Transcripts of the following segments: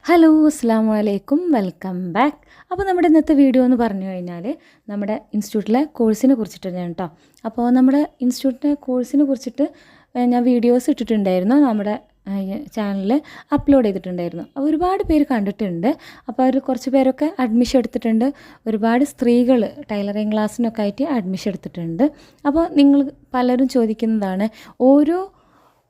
Hello അസ്സാം വലൈക്കും welcome back. അപ്പോൾ നമ്മുടെ ഇന്നത്തെ വീഡിയോ എന്ന് പറഞ്ഞു കഴിഞ്ഞാൽ നമ്മുടെ ഇൻസ്റ്റിറ്റ്യൂട്ടിലെ കോഴ്സിനെ കുറിച്ചിട്ട് ഞാൻ കേട്ടോ. അപ്പോൾ നമ്മുടെ ഇൻസ്റ്റിറ്റ്യൂട്ടിലെ കോഴ്സിനെ കുറിച്ചിട്ട് ഞാൻ വീഡിയോസ് ഇട്ടിട്ടുണ്ടായിരുന്നു, നമ്മുടെ ചാനലിൽ അപ്ലോഡ് ചെയ്തിട്ടുണ്ടായിരുന്നു. അപ്പോൾ ഒരുപാട് പേര് കണ്ടിട്ടുണ്ട്. അപ്പോൾ അവർ കുറച്ച് പേരൊക്കെ അഡ്മിഷൻ എടുത്തിട്ടുണ്ട്. ഒരുപാട് സ്ത്രീകൾ ടൈലറിങ് ക്ലാസ്സിനൊക്കെ ആയിട്ട് അഡ്മിഷൻ എടുത്തിട്ടുണ്ട്. അപ്പോൾ നിങ്ങൾ പലരും ചോദിക്കുന്നതാണ് ഓരോ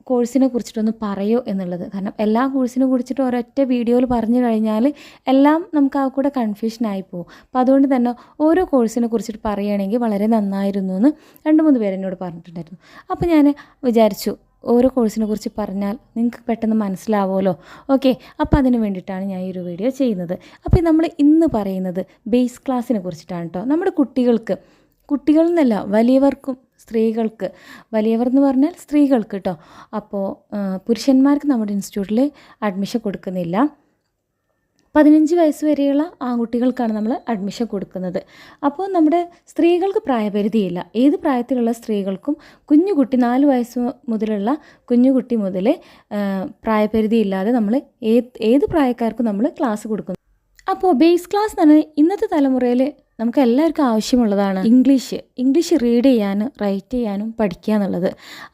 കോഴ്സിനെ കുറിച്ചിട്ടൊന്ന് പറയോ എന്നുള്ളത്. കാരണം എല്ലാ കോഴ്സിനെ കുറിച്ചിട്ട് ഒരൊറ്റ വീഡിയോയിൽ പറഞ്ഞു കഴിഞ്ഞാൽ എല്ലാം നമുക്ക് ആ കൂടെ കൺഫ്യൂഷനായി പോകും. അപ്പോൾ അതുകൊണ്ട് തന്നെ ഓരോ കോഴ്സിനെ കുറിച്ചിട്ട് പറയുകയാണെങ്കിൽ വളരെ നന്നായിരുന്നു എന്ന് 2-3 പേര് എന്നോട് പറഞ്ഞിട്ടുണ്ടായിരുന്നു. അപ്പോൾ ഞാൻ വിചാരിച്ചു ഓരോ കോഴ്സിനെ കുറിച്ച് പറഞ്ഞാൽ നിങ്ങൾക്ക് പെട്ടെന്ന് മനസ്സിലാവുമല്ലോ. ഓക്കെ, അപ്പോൾ അതിന് വേണ്ടിയിട്ടാണ് ഞാൻ ഈ ഒരു വീഡിയോ ചെയ്യുന്നത്. അപ്പോൾ നമ്മൾ ഇന്ന് പറയുന്നത് ബേസ് ക്ലാസ്സിനെ കുറിച്ചിട്ടാണ് കേട്ടോ. നമ്മുടെ കുട്ടികൾ എന്നല്ല, വലിയവർക്കും സ്ത്രീകൾക്ക്, വലിയവർ എന്ന് പറഞ്ഞാൽ സ്ത്രീകൾക്ക് കേട്ടോ. അപ്പോൾ പുരുഷന്മാർക്ക് നമ്മുടെ ഇൻസ്റ്റിറ്റ്യൂട്ടിൽ അഡ്മിഷൻ കൊടുക്കുന്നില്ല. 15 വയസ്സ് വരെയുള്ള ആൺകുട്ടികൾക്കാണ് നമ്മൾ അഡ്മിഷൻ കൊടുക്കുന്നത്. അപ്പോൾ നമ്മുടെ സ്ത്രീകൾക്ക് പ്രായപരിധിയില്ല. ഏത് പ്രായത്തിലുള്ള സ്ത്രീകൾക്കും കുഞ്ഞുകുട്ടി 4 വയസ്സ് മുതലുള്ള കുഞ്ഞുകുട്ടി മുതൽ പ്രായപരിധി ഇല്ലാതെ നമ്മൾ ഏത് പ്രായക്കാർക്കും നമ്മൾ ക്ലാസ് കൊടുക്കുന്നു. അപ്പോൾ ബേസ് ക്ലാസ് എന്ന് പറഞ്ഞാൽ ഇന്നത്തെ തലമുറയിൽ നമുക്ക് എല്ലാവർക്കും ആവശ്യമുള്ളതാണ് ഇംഗ്ലീഷ് റീഡ് ചെയ്യാനും റൈറ്റ് ചെയ്യാനും പഠിക്കുക എന്നുള്ളത്.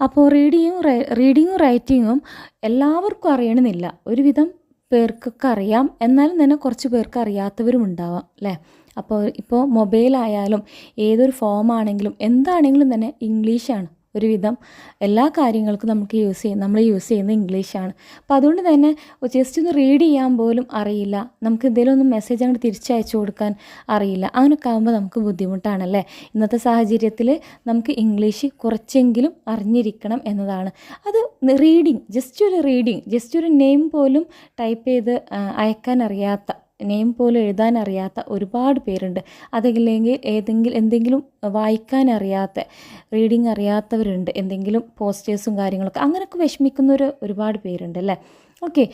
അപ്പോൾ റീഡിങ്ങും റൈറ്റിങ്ങും എല്ലാവർക്കും അറിയണമെന്നില്ല. ഒരുവിധം പേർക്കൊക്കെ അറിയാം, എന്നാലും തന്നെ കുറച്ച് പേർക്ക് അറിയാത്തവരും ഉണ്ടാവാം അല്ലേ. അപ്പോൾ ഇപ്പോൾ മൊബൈലായാലും ഏതൊരു ഫോമാണെങ്കിലും എന്താണെങ്കിലും തന്നെ ഇംഗ്ലീഷാണ്. ഒരുവിധം എല്ലാ കാര്യങ്ങൾക്കും നമ്മൾ യൂസ് ചെയ്യുന്നത് ഇംഗ്ലീഷാണ്. അപ്പോൾ അതുകൊണ്ട് തന്നെ ജസ്റ്റ് ഒന്ന് റീഡ് ചെയ്യാൻ പോലും അറിയില്ല, നമുക്ക് എന്തെങ്കിലും ഒന്ന് മെസ്സേജ് അങ്ങോട്ട് തിരിച്ചയച്ചു കൊടുക്കാൻ അറിയില്ല. അങ്ങനെയൊക്കെ ആകുമ്പോൾ നമുക്ക് ബുദ്ധിമുട്ടാണല്ലേ. ഇന്നത്തെ സാഹചര്യത്തിൽ നമുക്ക് ഇംഗ്ലീഷ് കുറച്ചെങ്കിലും അറിഞ്ഞിരിക്കണം എന്നതാണ്. അത് ജസ്റ്റ് ഒരു നെയിം പോലും ടൈപ്പ് ചെയ്ത് അയക്കാൻ അറിയാത്ത, നെയിം പോലും എഴുതാൻ അറിയാത്ത ഒരുപാട് പേരുണ്ട്. അതല്ലെങ്കിൽ എന്തെങ്കിലും വായിക്കാൻ അറിയാത്ത, റീഡിങ് അറിയാത്തവരുണ്ട്. എന്തെങ്കിലും പോസ്റ്റേഴ്സും കാര്യങ്ങളൊക്കെ അങ്ങനെയൊക്കെ വിഷമിക്കുന്നവർ ഒരുപാട് പേരുണ്ട് അല്ലേ. ഓക്കെ,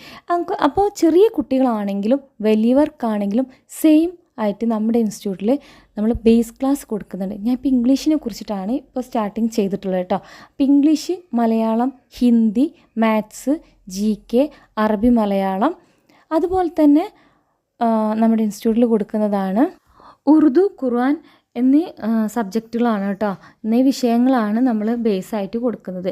അപ്പോൾ ചെറിയ കുട്ടികളാണെങ്കിലും വലിയവർക്കാണെങ്കിലും സെയിം ആയിട്ട് നമ്മുടെ ഇൻസ്റ്റിറ്റ്യൂട്ടിൽ നമ്മൾ ബേസ് ക്ലാസ് കൊടുക്കുന്നുണ്ട്. ഞാൻ ഇപ്പോൾ ഇംഗ്ലീഷിനെ കുറിച്ചിട്ടാണ് ഇപ്പോൾ സ്റ്റാർട്ടിങ് ചെയ്തിട്ടുള്ളത് കേട്ടോ. അപ്പോൾ English, Malayalam, Hindi, maths, GK, അറബി, മലയാളം, അതുപോലെ തന്നെ നമ്മുടെ ഇൻസ്റ്റിറ്റ്യൂട്ടിൽ കൊടുക്കുന്നതാണ് ഉറുദു, ഖുർആൻ എന്നീ സബ്ജക്റ്റുകളാണ് കേട്ടോ. എന്നീ വിഷയങ്ങളാണ് നമ്മൾ ബേസായിട്ട് കൊടുക്കുന്നത്.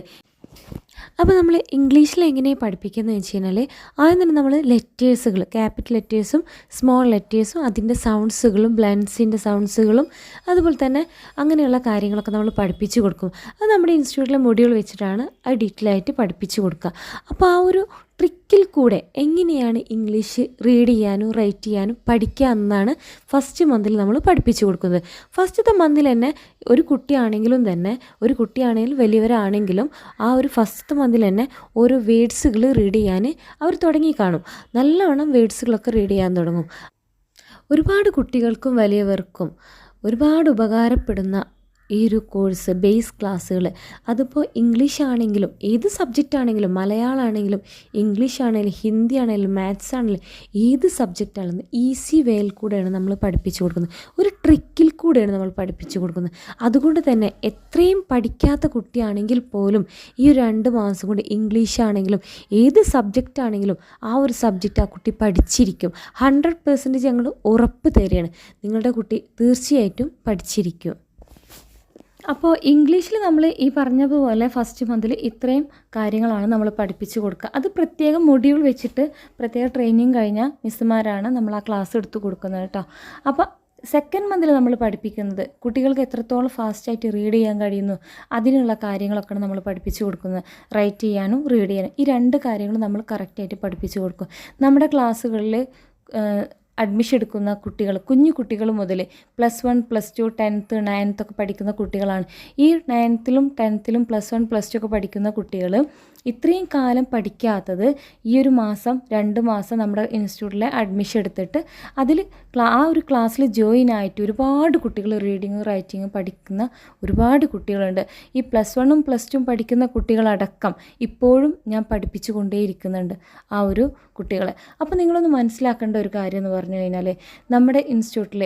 അപ്പോൾ നമ്മൾ ഇംഗ്ലീഷിൽ എങ്ങനെയാണ് പഠിപ്പിക്കുന്നത് വെച്ച് കഴിഞ്ഞാൽ ആദ്യം തന്നെ നമ്മൾ ലെറ്റേഴ്സുകൾ, ക്യാപിറ്റൽ ലെറ്റേഴ്സും സ്മോൾ ലെറ്റേഴ്സും അതിൻ്റെ സൗണ്ട്സുകളും ബ്ലൻസിൻ്റെ സൗണ്ട്സുകളും അതുപോലെ തന്നെ അങ്ങനെയുള്ള കാര്യങ്ങളൊക്കെ നമ്മൾ പഠിപ്പിച്ച് കൊടുക്കും. അത് നമ്മുടെ ഇൻസ്റ്റിറ്റ്യൂട്ടിലെ മൊഡ്യൂൾ വെച്ചിട്ടാണ് അത് ഡീറ്റെയിൽ ആയിട്ട് പഠിപ്പിച്ച് കൊടുക്കുക. അപ്പോൾ ആ ഒരു ട്രിക്കിൽ കൂടെ എങ്ങനെയാണ് ഇംഗ്ലീഷ് റീഡ് ചെയ്യാനും റൈറ്റ് ചെയ്യാനും പഠിക്കുക എന്നാണ് ഫസ്റ്റ് മന്തിൽ നമ്മൾ പഠിപ്പിച്ചു കൊടുക്കുന്നത്. ഫസ്റ്റത്തെ മന്തിൽ തന്നെ ഒരു കുട്ടിയാണെങ്കിലും വലിയവരാണെങ്കിലും ആ ഒരു ഫസ്റ്റത്തെ മന്തിൽ തന്നെ ഓരോ വേർഡ്സുകൾ റീഡ് ചെയ്യാൻ അവർ തുടങ്ങി കാണും. നല്ലവണ്ണം വേർഡ്സുകളൊക്കെ റീഡ് ചെയ്യാൻ തുടങ്ങും. ഒരുപാട് കുട്ടികൾക്കും വലിയവർക്കും ഒരുപാട് ഉപകാരപ്പെടുന്ന ഈ ഒരു കോഴ്സ് ബേസ് ക്ലാസ്സുകൾ, അതിപ്പോൾ ഇംഗ്ലീഷ് ആണെങ്കിലും ഏത് സബ്ജക്റ്റ് ആണെങ്കിലും, മലയാളം ആണെങ്കിലും ഇംഗ്ലീഷ് ആണെങ്കിലും ഹിന്ദി ആണെങ്കിലും മാത്സ് ആണെങ്കിലും ഏത് സബ്ജക്റ്റ് ആണെങ്കിലും ഈസി വേയിൽ കൂടെയാണ് നമ്മൾ പഠിപ്പിച്ചു കൊടുക്കുന്നത്. ഒരു ട്രിക്കിൽ കൂടെയാണ് നമ്മൾ പഠിപ്പിച്ചു കൊടുക്കുന്നത്. അതുകൊണ്ട് തന്നെ എത്രയും പഠിക്കാത്ത കുട്ടിയാണെങ്കിൽ പോലും ഈ 2 മാസം കൊണ്ട് ഇംഗ്ലീഷ് ആണെങ്കിലും ഏത് സബ്ജക്റ്റ് ആണെങ്കിലും ആ ഒരു സബ്ജക്റ്റ് ആ കുട്ടി പഠിച്ചിരിക്കും. 100% ഞങ്ങൾ ഉറപ്പ് തരികയാണ്, നിങ്ങളുടെ കുട്ടി തീർച്ചയായിട്ടും പഠിച്ചിരിക്കും. അപ്പോൾ ഇംഗ്ലീഷിൽ നമ്മൾ ഈ പറഞ്ഞതുപോലെ ഫസ്റ്റ് മന്തിൽ ഇത്രയും കാര്യങ്ങളാണ് നമ്മൾ പഠിപ്പിച്ച് കൊടുക്കുക. അത് പ്രത്യേകം മൊഡ്യൂൾ വെച്ചിട്ട് പ്രത്യേക ട്രെയിനിങ് കഴിഞ്ഞ മിസ്സുമാരാണ് നമ്മൾ ആ ക്ലാസ് എടുത്ത് കൊടുക്കുന്നത് കേട്ടോ. അപ്പോൾ സെക്കൻഡ് മന്തിൽ നമ്മൾ പഠിപ്പിക്കുന്നത് കുട്ടികൾക്ക് എത്രത്തോളം ഫാസ്റ്റായിട്ട് റീഡ് ചെയ്യാൻ കഴിയുന്നു അതിനുള്ള കാര്യങ്ങളൊക്കെയാണ് നമ്മൾ പഠിപ്പിച്ച് കൊടുക്കുന്നത്. റൈറ്റ് ചെയ്യാനും റീഡ് ചെയ്യാനും ഈ 2 കാര്യങ്ങളും നമ്മൾ കറക്റ്റായിട്ട് പഠിപ്പിച്ച് കൊടുക്കും. നമ്മുടെ ക്ലാസ്സുകളിൽ അഡ്മിഷൻ എടുക്കുന്ന കുഞ്ഞു കുട്ടികൾ മുതൽ +1, +2, 10th, 9th ഒക്കെ പഠിക്കുന്ന കുട്ടികളാണ്. ഈ 9th-ലും 10th-ലും +1, +2 ഒക്കെ പഠിക്കുന്ന കുട്ടികൾ ഇത്രയും കാലം പഠിക്കാത്തത് ഈ ഒരു മാസം 2 മാസം നമ്മുടെ ഇൻസ്റ്റിറ്റ്യൂട്ടിൽ അഡ്മിഷൻ എടുത്തിട്ട് ആ ഒരു ക്ലാസ്സിൽ ജോയിൻ ആയിട്ട് ഒരുപാട് കുട്ടികൾ റീഡിങ്ങും റൈറ്റിങ്ങും പഠിക്കുന്ന ഒരുപാട് കുട്ടികളുണ്ട്. ഈ +1-ഉം +2-ഉം പഠിക്കുന്ന കുട്ടികളടക്കം ഇപ്പോഴും ഞാൻ പഠിപ്പിച്ചു കൊണ്ടേയിരിക്കുന്നുണ്ട് ആ ഒരു കുട്ടികളെ. അപ്പോൾ നിങ്ങളൊന്ന് മനസ്സിലാക്കേണ്ട ഒരു കാര്യം എന്ന് പറഞ്ഞു കഴിഞ്ഞാൽ നമ്മുടെ ഇൻസ്റ്റിറ്റ്യൂട്ടിൽ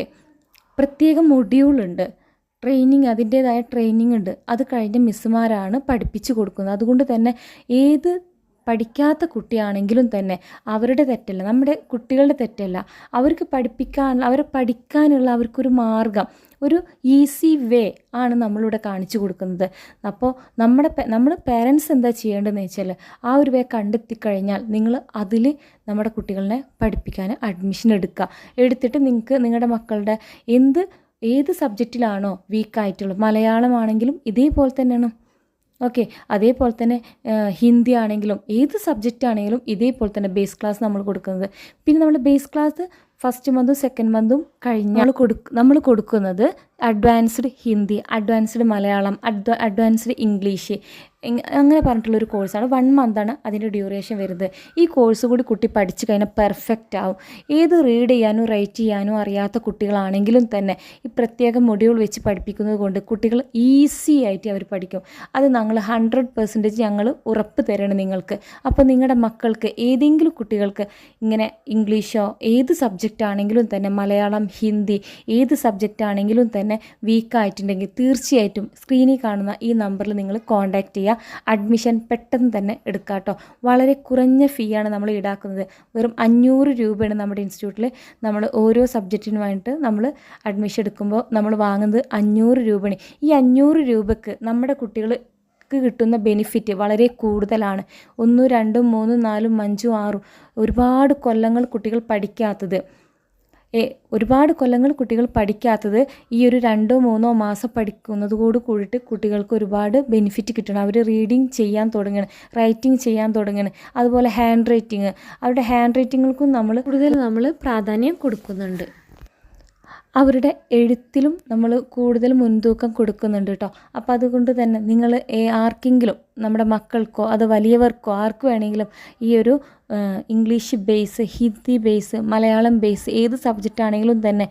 പ്രത്യേകം മൊഡ്യൂളുണ്ട്, അതിൻ്റേതായ ട്രെയിനിങ് ഉണ്ട്. അത് കഴിഞ്ഞ മിസ്സുമാരാണ് പഠിപ്പിച്ചു കൊടുക്കുന്നത്. അതുകൊണ്ട് തന്നെ ഏത് പഠിക്കാത്ത കുട്ടിയാണെങ്കിലും തന്നെ അവരുടെ തെറ്റല്ല, നമ്മുടെ കുട്ടികളുടെ തെറ്റല്ല. അവർക്ക് അവരെ പഠിക്കാനുള്ള അവർക്കൊരു മാർഗം, ഒരു ഈസി വേ ആണ് നമ്മളിവിടെ കാണിച്ചു കൊടുക്കുന്നത്. അപ്പോൾ നമ്മൾ പേരൻസ് എന്താ ചെയ്യേണ്ടതെന്ന് വെച്ചാൽ ആ ഒരു വേ കണ്ടെത്തിക്കഴിഞ്ഞാൽ നിങ്ങൾ അതിൽ നമ്മുടെ കുട്ടികളെ പഠിപ്പിക്കാൻ അഡ്മിഷൻ എടുത്തിട്ട് നിങ്ങൾക്ക് നിങ്ങളുടെ മക്കളുടെ ഏത് സബ്ജക്റ്റിലാണോ വീക്കായിട്ടുള്ളത്, മലയാളമാണെങ്കിലും ഇതേപോലെ തന്നെയാണ്. ഓക്കെ, അതേപോലെ തന്നെ ഹിന്ദി ആണെങ്കിലും ഏത് സബ്ജക്റ്റ് ആണെങ്കിലും ഇതേപോലെ തന്നെ ബേസ് ക്ലാസ് നമ്മൾ കൊടുക്കുന്നത്. പിന്നെ നമ്മൾ ബേസ് ക്ലാസ് ഫസ്റ്റ് മന്തും സെക്കൻഡ് മന്തും കഴിഞ്ഞാൽ നമ്മൾ കൊടുക്കുന്നത് advanced Hindi, advanced Malayalam, advanced English, അങ്ങനെ പറഞ്ഞിട്ടുള്ളൊരു കോഴ്സാണ്. 1 മന്താണ് അതിൻ്റെ ഡ്യൂറേഷൻ വരുന്നത്. ഈ കോഴ്സ് കൂടി കുട്ടി പഠിച്ചു കഴിഞ്ഞാൽ പെർഫെക്റ്റ് ആവും. ഏത് റീഡ് ചെയ്യാനും റൈറ്റ് ചെയ്യാനും അറിയാത്ത കുട്ടികളാണെങ്കിലും തന്നെ ഈ പ്രത്യേക മൊഡ്യൂൾ വെച്ച് പഠിപ്പിക്കുന്നത് കൊണ്ട് കുട്ടികൾ ഈസി ആയിട്ട് അവർ പഠിക്കും. അത് ഞങ്ങൾ 100% ഞങ്ങൾ ഉറപ്പ് തരണം നിങ്ങൾക്ക്. അപ്പോൾ നിങ്ങളുടെ മക്കൾക്ക് ഏതെങ്കിലും കുട്ടികൾക്ക് ഇങ്ങനെ ഇംഗ്ലീഷോ ഏത് സബ്ജക്റ്റ് ആണെങ്കിലും തന്നെ, മലയാളം, ഹിന്ദി ഏത് സബ്ജക്റ്റ് ആണെങ്കിലും തന്നെ വീക്കായിട്ടുണ്ടെങ്കിൽ തീർച്ചയായിട്ടും സ്ക്രീനിൽ കാണുന്ന ഈ നമ്പറിൽ നിങ്ങൾ കോൺടാക്റ്റ് ചെയ്യുക. അഡ്മിഷൻ പെട്ടെന്ന് തന്നെ എടുക്കുക കേട്ടോ. വളരെ കുറഞ്ഞ ഫീ ആണ് നമ്മൾ ഈടാക്കുന്നത്. വെറും 500 രൂപയാണ് നമ്മുടെ ഇൻസ്റ്റിറ്റ്യൂട്ടിൽ നമ്മൾ ഓരോ സബ്ജക്റ്റിനുമായിട്ട് നമ്മൾ അഡ്മിഷൻ എടുക്കുമ്പോൾ നമ്മൾ വാങ്ങുന്നത് 500 രൂപയാണ്. ഈ 500 രൂപയ്ക്ക് നമ്മുടെ കുട്ടികൾ കിട്ടുന്ന ബെനിഫിറ്റ് വളരെ കൂടുതലാണ്. 1, 2, 3, 4, 5, 6 ഒരുപാട് കൊല്ലങ്ങൾ കുട്ടികൾ പഠിക്കാത്തത് ഈ ഒരു 2-3 മാസം പഠിക്കുന്നതോട് കൂടിയിട്ട് കുട്ടികൾക്ക് ഒരുപാട് ബെനിഫിറ്റ് കിട്ടണം. അവർ റീഡിങ് ചെയ്യാൻ തുടങ്ങണം, റൈറ്റിംഗ് ചെയ്യാൻ തുടങ്ങണം. അതുപോലെ അവരുടെ ഹാൻഡ് റൈറ്റിങ്ങുകൾക്കും നമ്മൾ പ്രാധാന്യം കൊടുക്കുന്നുണ്ട്. അവരുടെ എഴുത്തിലും നമ്മൾ കൂടുതൽ മുൻതൂക്കം കൊടുക്കുന്നുണ്ട് കേട്ടോ. അപ്പോൾ അതുകൊണ്ട് തന്നെ നിങ്ങൾ ആർക്കെങ്കിലും, നമ്മുടെ മക്കൾക്കോ അത് വലിയവർക്കോ ആർക്ക് വേണമെങ്കിലും ഈ ഒരു English base, Hindi base, Malayalam base ഏത് സബ്ജക്റ്റ് ആണെങ്കിലും തന്നെ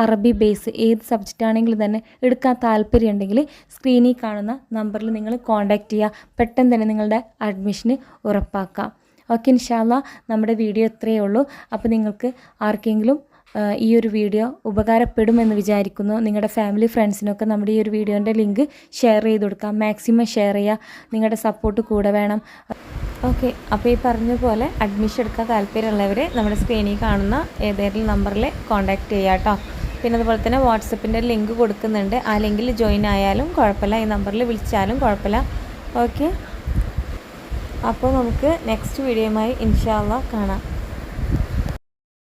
അറബി ബേസ് ഏത് സബ്ജക്റ്റ് ആണെങ്കിലും തന്നെ എടുക്കാൻ താല്പര്യമുണ്ടെങ്കിൽ സ്ക്രീനിൽ കാണുന്ന നമ്പറിൽ നിങ്ങൾ കോൺടാക്റ്റ് ചെയ്യുക. പെട്ടെന്ന് തന്നെ നിങ്ങളുടെ അഡ്മിഷന് ഉറപ്പാക്കാം. ഓക്കെ, ഇൻഷാ അല്ലാഹ് നമ്മുടെ വീഡിയോ ഇത്രയേ ഉള്ളൂ. അപ്പോൾ നിങ്ങൾക്ക് ആർക്കെങ്കിലും ഈ ഒരു വീഡിയോ ഉപകാരപ്പെടുമെന്ന് വിചാരിക്കുന്നു. നിങ്ങളുടെ ഫാമിലി ഫ്രണ്ട്സിനൊക്കെ നമ്മുടെ ഈ ഒരു വീഡിയോൻ്റെ ലിങ്ക് ഷെയർ ചെയ്ത് കൊടുക്കാം. മാക്സിമം ഷെയർ ചെയ്യുക. നിങ്ങളുടെ സപ്പോർട്ട് കൂടെ വേണം. ഓക്കെ, അപ്പോൾ ഈ പറഞ്ഞ പോലെ അഡ്മിഷൻ എടുക്കാൻ താല്പര്യമുള്ളവർ നമ്മുടെ സ്ക്രീനിൽ കാണുന്ന ഏതെങ്കിലും നമ്പറിൽ കോൺടാക്റ്റ് ചെയ്യുക കേട്ടോ. പിന്നെ അതുപോലെ തന്നെ വാട്സപ്പിൻ്റെ ലിങ്ക് കൊടുക്കുന്നുണ്ട്. ആ ലിങ്കിൽ ജോയിൻ ആയാലും കുഴപ്പമില്ല, ഈ നമ്പറിൽ വിളിച്ചാലും കുഴപ്പമില്ല. ഓക്കെ, അപ്പോൾ നമുക്ക് നെക്സ്റ്റ് വീഡിയോയുമായി ഇൻഷാ അല്ലാഹ് കാണാം.